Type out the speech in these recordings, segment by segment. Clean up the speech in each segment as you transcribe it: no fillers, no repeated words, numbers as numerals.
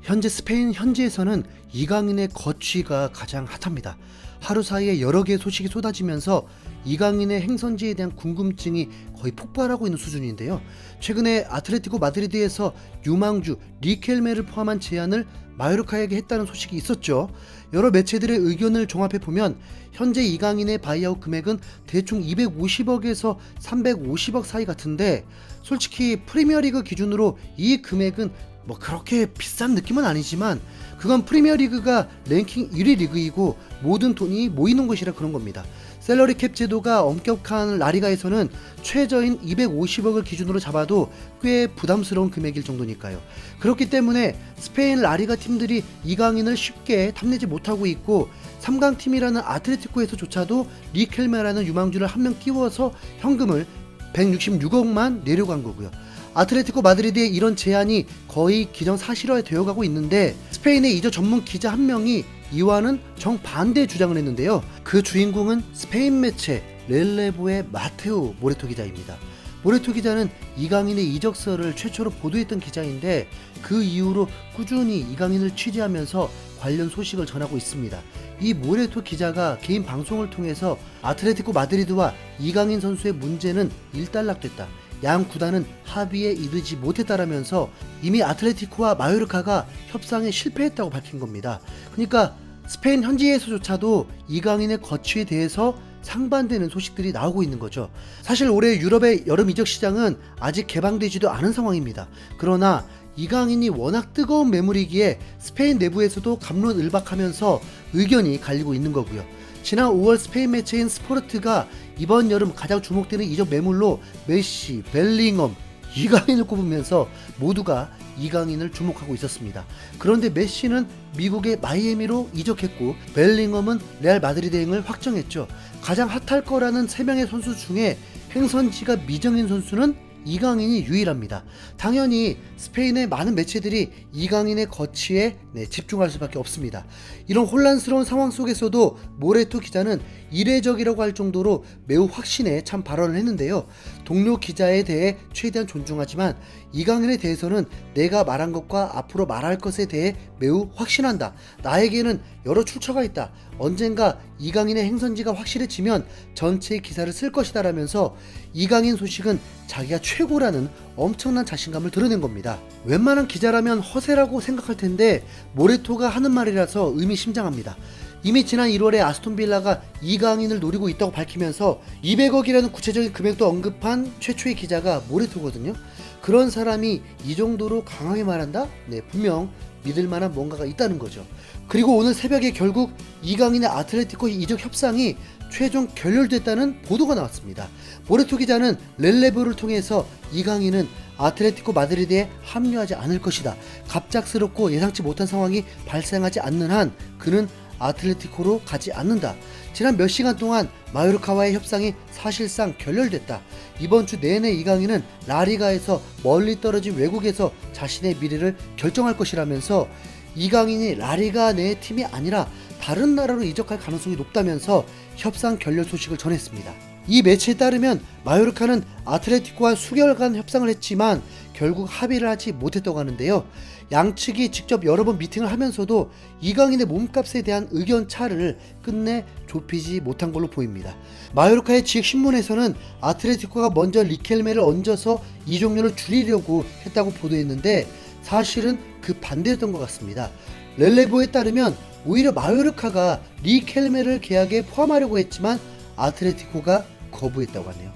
현재 스페인 현지에서는 이강인의 거취가 가장 핫합니다. 하루 사이에 여러 개의 소식이 쏟아지면서 이강인의 행선지에 대한 궁금증이 거의 폭발하고 있는 수준인데요. 최근에 아틀레티코 마드리드에서 유망주 리켈메를 포함한 제안을 마요르카에게 했다는 소식이 있었죠. 여러 매체들의 의견을 종합해보면 현재 이강인의 바이아웃 금액은 대충 250억에서 350억 사이 같은데, 솔직히 프리미어리그 기준으로 이 금액은 뭐 그렇게 비싼 느낌은 아니지만 그건 프리미어리그가 랭킹 1위 리그이고 모든 돈이 모이는 곳이라 그런 겁니다. 셀러리 캡 제도가 엄격한 라리가에서는 최저인 250억을 기준으로 잡아도 꽤 부담스러운 금액일 정도니까요. 그렇기 때문에 스페인 라리가 팀들이 이강인을 쉽게 탐내지 못하고 있고, 3강 팀이라는 아틀레티코에서조차도 리켈메라는 유망주를 한 명 끼워서 현금을 166억만 내려고 한 거고요. 아틀레티코 마드리드의 이런 제안이 거의 기정사실화 되어가고 있는데, 스페인의 이적 전문 기자 한 명이 이와는 정반대의 주장을 했는데요. 그 주인공은 스페인 매체 렐레보의 마테오 모레토 기자입니다. 모레토 기자는 이강인의 이적설을 최초로 보도했던 기자인데, 그 이후로 꾸준히 이강인을 취재하면서 관련 소식을 전하고 있습니다. 이 모레토 기자가 개인 방송을 통해서 아틀레티코 마드리드와 이강인 선수의 문제는 일단락됐다, 양 구단은 합의에 이르지 못했다라면서 이미 아틀레티코와 마요르카가 협상에 실패했다고 밝힌 겁니다. 그러니까 스페인 현지에서조차도 이강인의 거취에 대해서 상반되는 소식들이 나오고 있는 거죠. 사실 올해 유럽의 여름 이적 시장은 아직 개방되지도 않은 상황입니다. 그러나 이강인이 워낙 뜨거운 매물이기에 스페인 내부에서도 갑론을박하면서 의견이 갈리고 있는 거고요. 지난 5월 스페인 매체인 스포르트가 이번 여름 가장 주목되는 이적 매물로 메시, 벨링엄, 이강인을 꼽으면서 모두가 이강인을 주목하고 있었습니다. 그런데 메시는 미국의 마이애미로 이적했고, 벨링엄은 레알 마드리드행을 확정했죠. 가장 핫할 거라는 3명의 선수 중에 행선지가 미정인 선수는 이강인이 유일합니다. 당연히 스페인의 많은 매체들이 이강인의 거취에 집중할 수밖에 없습니다. 이런 혼란스러운 상황 속에서도 모레토 기자는 이례적이라고 할 정도로 매우 확신에 찬 발언을 했는데요. 동료 기자에 대해 최대한 존중하지만 이강인에 대해서는 내가 말한 것과 앞으로 말할 것에 대해 매우 확신한다. 나에게는 여러 출처가 있다. 언젠가 이강인의 행선지가 확실해지면 전체 기사를 쓸 것이다 라면서 이강인 소식은 자기가 최고라는 엄청난 자신감을 드러낸 겁니다. 웬만한 기자라면 허세라고 생각할 텐데 모레토가 하는 말이라서 의미심장합니다. 이미 지난 1월에 아스톤빌라가 이강인을 노리고 있다고 밝히면서 200억이라는 구체적인 금액도 언급한 최초의 기자가 모레토거든요. 그런 사람이 이 정도로 강하게 말한다? 분명 믿을 만한 뭔가가 있다는 거죠. 그리고 오늘 새벽에 결국 이강인의 아틀레티코 이적 협상이 최종 결렬됐다는 보도가 나왔습니다. 모레토 기자는 렐레보를 통해서 이강인은 아틀레티코 마드리드에 합류하지 않을 것이다. 갑작스럽고 예상치 못한 상황이 발생하지 않는 한 그는 아틀레티코로 가지 않는다. 지난 몇 시간 동안 마요르카와의 협상이 사실상 결렬됐다. 이번 주 내내 이강인은 라리가에서 멀리 떨어진 외국에서 자신의 미래를 결정할 것이라면서 이강인이 라리가 내 팀이 아니라 다른 나라로 이적할 가능성이 높다면서 협상 결렬 소식을 전했습니다. 이 매체에 따르면 마요르카는 아틀레티코와 수개월간 협상을 했지만 결국 합의를 하지 못했다고 하는데요. 양측이 직접 여러 번 미팅을 하면서도 이강인의 몸값에 대한 의견 차를 끝내 좁히지 못한 걸로 보입니다. 마요르카의 지역 신문에서는 아틀레티코가 먼저 리켈메를 얹어서 이적료를 줄이려고 했다고 보도했는데 사실은 그 반대였던 것 같습니다. 렐레보에 따르면 오히려 마요르카가 리켈메를 계약에 포함하려고 했지만 아틀레티코가 거부했다고 하네요.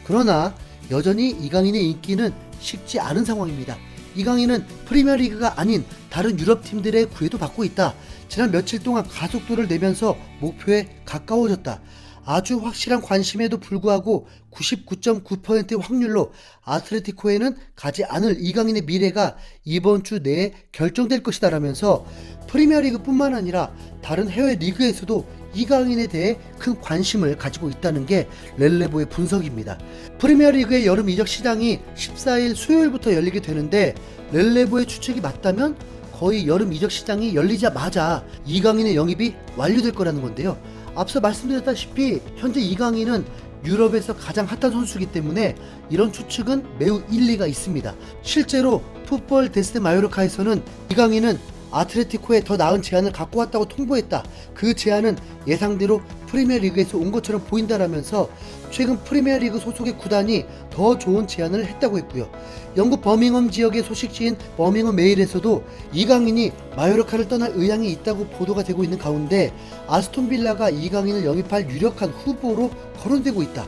그러나 여전히 이강인의 인기는 식지 않은 상황입니다. 이강인은 프리미어리그가 아닌 다른 유럽 팀들의 구애도 받고 있다. 지난 며칠 동안 가속도를 내면서 목표에 가까워졌다. 아주 확실한 관심에도 불구하고 99.9%의 확률로 아틀레티코에는 가지 않을 이강인의 미래가 이번 주 내에 결정될 것이다 라면서 프리미어리그뿐만 아니라 다른 해외 리그에서도 이강인에 대해 큰 관심을 가지고 있다는 게 렐레보의 분석입니다. 프리미어리그의 여름 이적 시장이 14일 수요일부터 열리게 되는데 렐레보의 추측이 맞다면 거의 여름 이적 시장이 열리자마자 이강인의 영입이 완료될 거라는 건데요. 앞서 말씀드렸다시피 현재 이강인은 유럽에서 가장 핫한 선수이기 때문에 이런 추측은 매우 일리가 있습니다. 실제로 풋볼 데스데 마요르카에서는 이강인은 아틀레티코에 더 나은 제안을 갖고 왔다고 통보했다. 그 제안은 예상대로 프리미어리그에서 온 것처럼 보인다라면서 최근 프리미어리그 소속의 구단이 더 좋은 제안을 했다고 했고요. 영국 버밍엄 지역의 소식지인 버밍엄 메일에서도 이강인이 마요르카를 떠날 의향이 있다고 보도가 되고 있는 가운데 아스톤 빌라가 이강인을 영입할 유력한 후보로 거론되고 있다.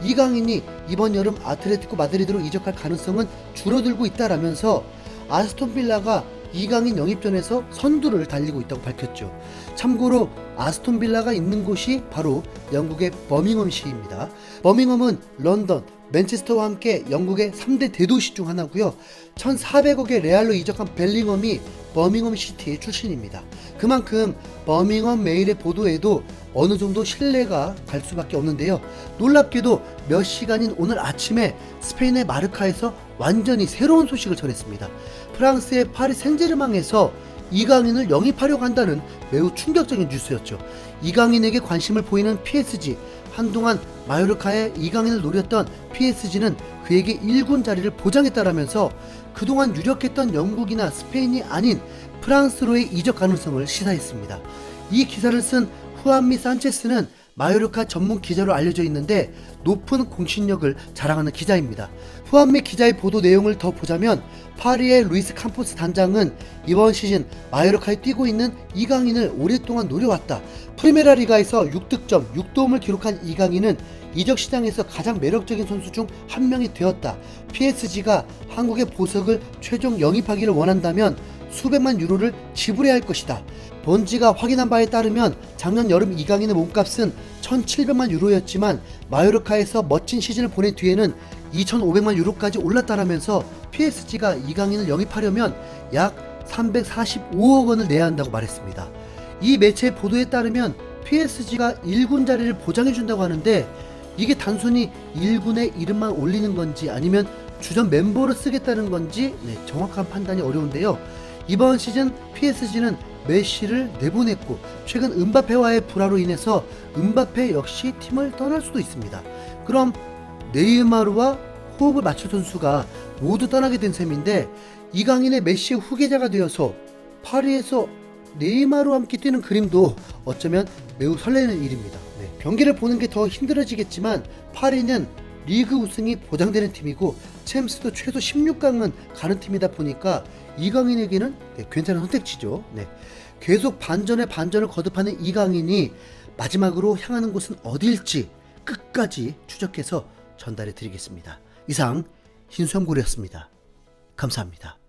이강인이 이번 여름 아틀레티코 마드리드로 이적할 가능성은 줄어들고 있다라면서 아스톤 빌라가 이강인 영입전에서 선두를 달리고 있다고 밝혔죠. 참고로 아스톤 빌라가 있는 곳이 바로 영국의 버밍엄시입니다. 버밍엄은 런던, 맨체스터와 함께 영국의 3대 대도시 중 하나고요. 1,400억의 레알로 이적한 벨링엄이 버밍엄 시티의 출신입니다. 그만큼 버밍엄 메일의 보도에도 어느 정도 신뢰가 갈 수밖에 없는데요. 놀랍게도 몇 시간인 오늘 아침에 스페인의 마르카에서 완전히 새로운 소식을 전했습니다. 프랑스의 파리 생제르맹에서 이강인을 영입하려고 한다는 매우 충격적인 뉴스였죠. 이강인에게 관심을 보이는 PSG, 한동안 마요르카에 이강인을 노렸던 PSG는 그에게 1군 자리를 보장했다라면서 그동안 유력했던 영국이나 스페인이 아닌 프랑스로의 이적 가능성을 시사했습니다. 이 기사를 쓴 후안미 산체스는 마요르카 전문 기자로 알려져 있는데 높은 공신력을 자랑하는 기자입니다. 후안미 기자의 보도 내용을 더 보자면 파리의 루이스 캄포스 단장은 이번 시즌 마요르카에 뛰고 있는 이강인을 오랫동안 노려왔다. 프리메라 리가에서 6득점, 6도움을 기록한 이강인은 이적 시장에서 가장 매력적인 선수 중 한 명이 되었다. PSG가 한국의 보석을 최종 영입하기를 원한다면 수백만 유로를 지불해야 할 것이다. 번지가 확인한 바에 따르면 작년 여름 이강인의 몸값은 1,700만 유로였지만 마요르카에서 멋진 시즌을 보낸 뒤에는 2,500만 유로까지 올랐다라면서 PSG가 이강인을 영입하려면 약 345억 원을 내야 한다고 말했습니다. 이 매체의 보도에 따르면 PSG가 1군 자리를 보장해준다고 하는데 이게 단순히 1군의 이름만 올리는 건지 아니면 주전 멤버를 쓰겠다는 건지 정확한 판단이 어려운데요. 이번 시즌 PSG는 메시를 내보냈고 최근 은바페와의 불화로 인해서 은바페 역시 팀을 떠날 수도 있습니다. 그럼 네이마르와 호흡을 맞출 선수가 모두 떠나게 된 셈인데 이강인의 메시의 후계자가 되어서 파리에서 네이마르와 함께 뛰는 그림도 어쩌면 매우 설레는 일입니다. 경기를 보는 게 더 힘들어지겠지만 파리는 리그 우승이 보장되는 팀이고 챔스도 최소 16강은 가는 팀이다 보니까 이강인에게는 괜찮은 선택지죠. 계속 반전에 반전을 거듭하는 이강인이 마지막으로 향하는 곳은 어디일지 끝까지 추적해서 전달해 드리겠습니다. 이상 신수영고리였습니다. 감사합니다.